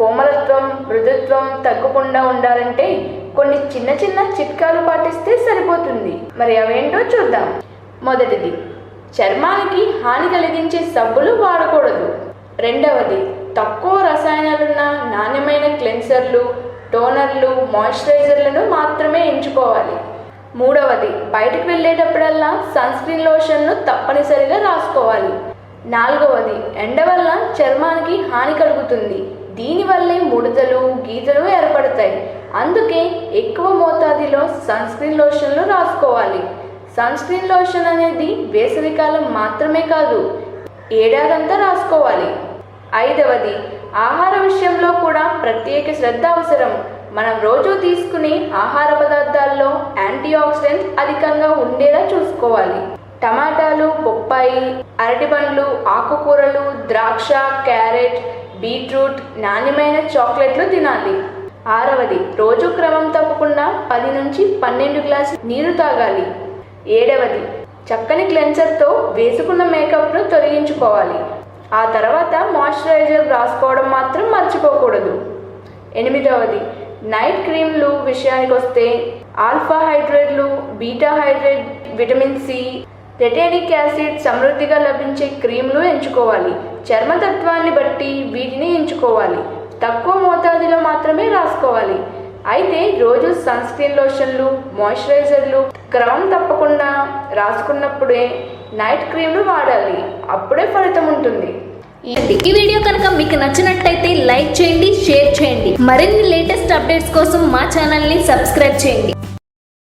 కోమలత్వం, మృదుత్వం తగ్గకుండా ఉండాలంటే కొన్ని చిన్న చిన్న చిట్కాలు పాటిస్తే సరిపోతుంది. మరి అవేంటో చూద్దాం. మొదటిది, చర్మానికి హాని కలిగించే సబ్బులు వాడకూడదు. రెండవది, తక్కువ రసాయనాలున్న నాణ్యమైన క్లెన్సర్లు, టోనర్లు, మాయిశ్చరైజర్లను మాత్రమే ఎంచుకోవాలి. మూడవది, బయటకు వెళ్ళేటప్పుడల్లా సన్ స్క్రీన్ లోషన్ను తప్పనిసరిగా రాసుకోవాలి. నాలుగవది, ఎండ వల్ల చర్మానికి హాని కలుగుతుంది. దీనివల్లే ముడతలు, గీతలు ఏర్పడతాయి. అందుకే ఎక్కువ మోతాదులో సన్ స్క్రీన్ లోషన్లు రాసుకోవాలి. సన్ స్క్రీన్ లోషన్ అనేది వేసవికాలం మాత్రమే కాదు, ఏడాదంతా రాసుకోవాలి. ఐదవది, ఆహార విషయంలో కూడా ప్రత్యేక శ్రద్ధ అవసరం. మనం రోజు తీసుకునే ఆహార పదార్థాల్లో యాంటీ ఆక్సిడెంట్స్ అధికంగా ఉండేలా చూసుకోవాలి. టమాటాలు, బొప్పాయి, అరటిపండ్లు, ఆకుకూరలు, ద్రాక్ష, క్యారెట్, బీట్రూట్, నాణ్యమైన చాక్లెట్లు తినాలి. ఆరవది, రోజు క్రమం తప్పకుండా 10 నుంచి 12 గ్లాసులు నీరు తాగాలి. ఏడవది, చక్కని క్లెన్సర్తో వేసుకున్న మేకప్ను తొలగించుకోవాలి. ఆ తర్వాత మాయిశ్చరైజర్ రాసుకోవడం మాత్రం మర్చిపోకూడదు. ఎనిమిదవది, నైట్ క్రీమ్లు విషయానికి వస్తే ఆల్ఫా హైడ్రేట్లు, beta hydrate, vitamin C, retinoic acid సమృద్ధిగా లభించే క్రీములు ఎంచుకోవాలి. చర్మతత్వాన్ని బట్టి వీటిని ఎంచుకోవాలి. తక్కువ మోతాదులో మాత్రమే రాసుకోవాలి. అయితే రోజు సన్ స్క్రీన్ లోషన్లు, మాయిశ్చరైజర్లు క్రమం తప్పకుండా రాసుకున్నప్పుడే నైట్ క్రీమ్లు వాడాలి. అప్పుడే ఫలితం ఉంటుంది. ఈ వీడియో కనుక మీకు నచ్చినట్టయితే లైక్ చేయండి, షేర్ చేయండి. మరిన్ని లేటెస్ట్ అప్డేట్స్ కోసం మా ఛానల్ని సబ్స్క్రైబ్ చేయండి.